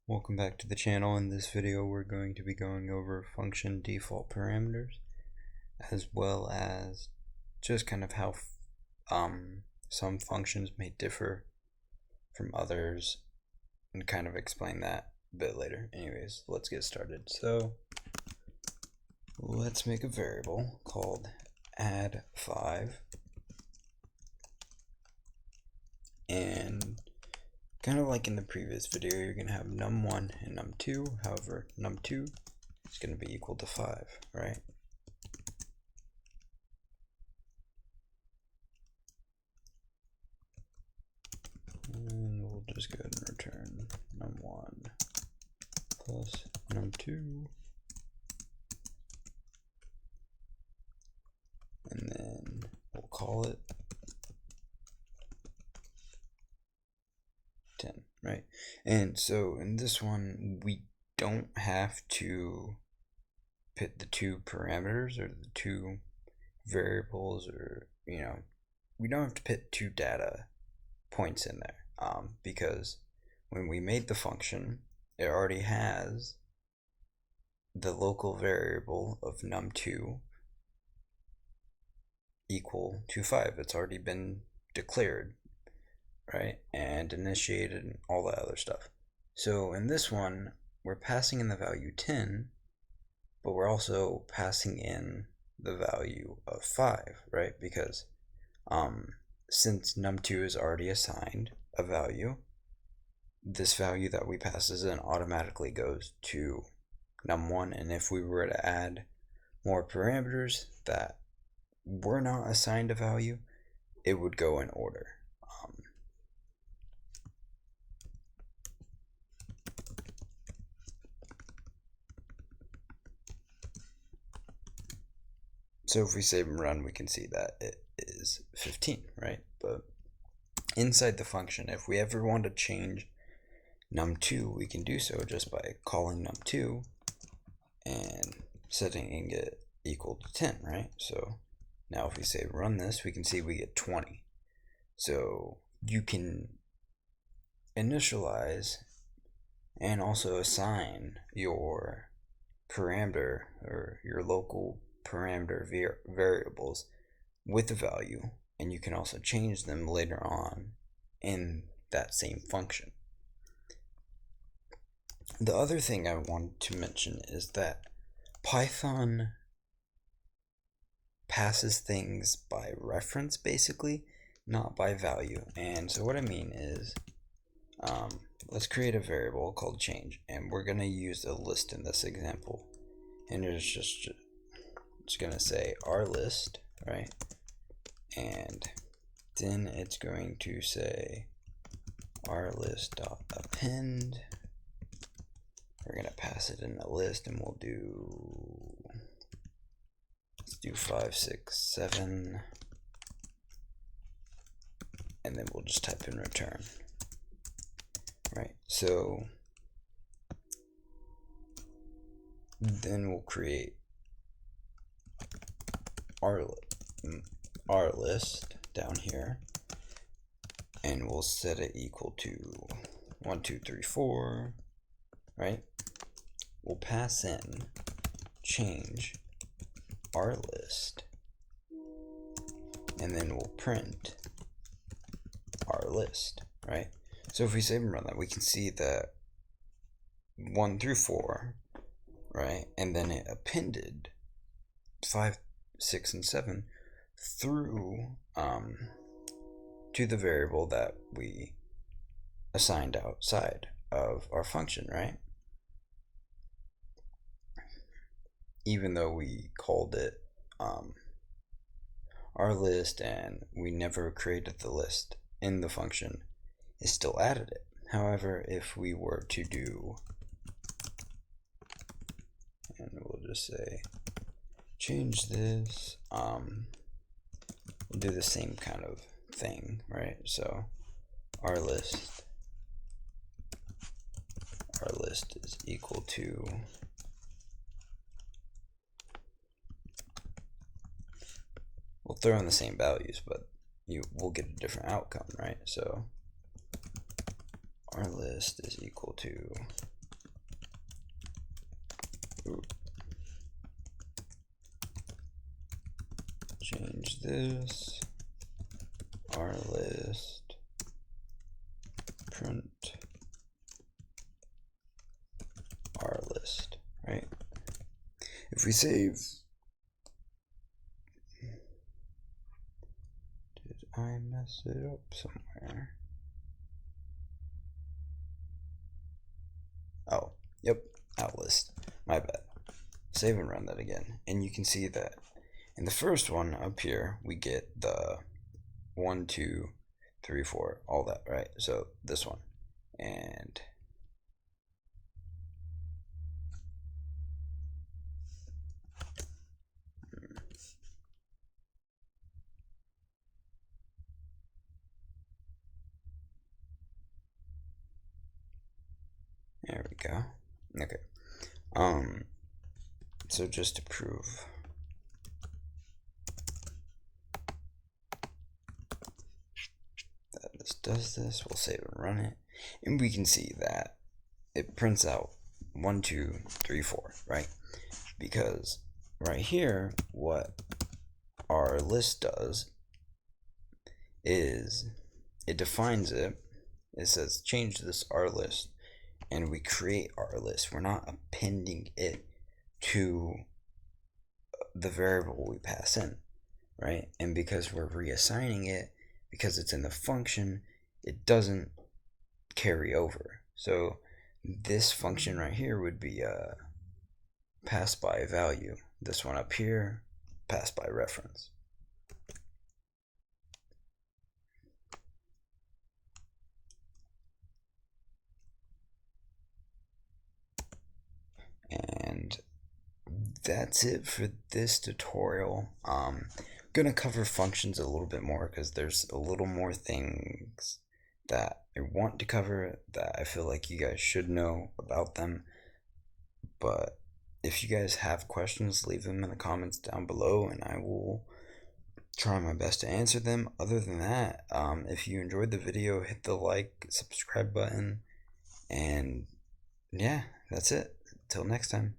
Welcome back to the channel. In this video we're going to be going over function default parameters as well as just kind of how some functions may differ from others and kind of explain that a bit later. Anyways, let's get started. So let's make a variable called add5 and kind of like in the previous video, you're going to have num1 and num2. However, num2 is going to be equal to 5, right? And we'll just go ahead and return num1 plus num2. And then we'll call it 10, right? And so in this one, we don't have to put the two parameters or the two variables, or we don't have to put two data points in there, because when we made the function, it already has the local variable of num2 equal to 5. It's already been declared, right, and initiated and all that other stuff. So in this one, we're passing in the value 10, but we're also passing in the value of 5, right? Because since num2 is already assigned a value, this value that we pass in automatically goes to num1, and if we were to add more parameters that were not assigned a value, it would go in order. So if we save and run, we can see that it is 15, right? But inside the function, if we ever want to change num2, we can do so just by calling num2 and setting it equal to 10, right? So now if we save and run this, we can see we get 20. So you can initialize and also assign your parameter or your local parameter variables with a value, and you can also change them later on in that same function. The other thing I wanted to mention is that Python passes things by reference, basically, not by value. And so what I mean is, let's create a variable called change, and we're going to use a list in this example, and it's just going to say our list, right? And then it's going to say our list.append. We're going to pass it in a list, and let's do 5, 6, 7, and then we'll just type in return, right? So then we'll create our list down here, and we'll set it equal to 1, 2, 3, 4, right? We'll pass in change our list, and then we'll print our list, right? So if we save and run that, we can see that 1 through 4, right? And then it appended 5, 6, and 7 through to the variable that we assigned outside of our function, right? Even though we called it our list and we never created the list in the function, it still added it. However, if we were to do, and we'll just say change this, we'll do the same kind of thing, right? So our list is equal to, we'll throw in the same values, but we'll get a different outcome, right? So our list is equal to change this R list print R list, right? If we save, did I mess it up somewhere? Oh, yep, out list. My bad. Save and run that again, and you can see that in the first one up here we get the 1, 2, 3, 4, all that, right? So this one, and there we go. Okay. So just to prove that this does this, we'll save and run it, and we can see that it prints out 1, 2, 3, 4, right? Because right here, what our list does is it defines it. It says change this R list, and we create our list. We're not appending it to the variable we pass in, right? And because we're reassigning it, because it's in the function, it doesn't carry over. So this function right here would be a pass by value. This one up here, pass by reference. And that's it for this tutorial. Gonna cover functions a little bit more because there's a little more things that I want to cover that I feel like you guys should know about them. But if you guys have questions, leave them in the comments down below and I will try my best to answer them. Other than that, if you enjoyed the video, hit the like, subscribe button, and yeah, that's it. Till next time.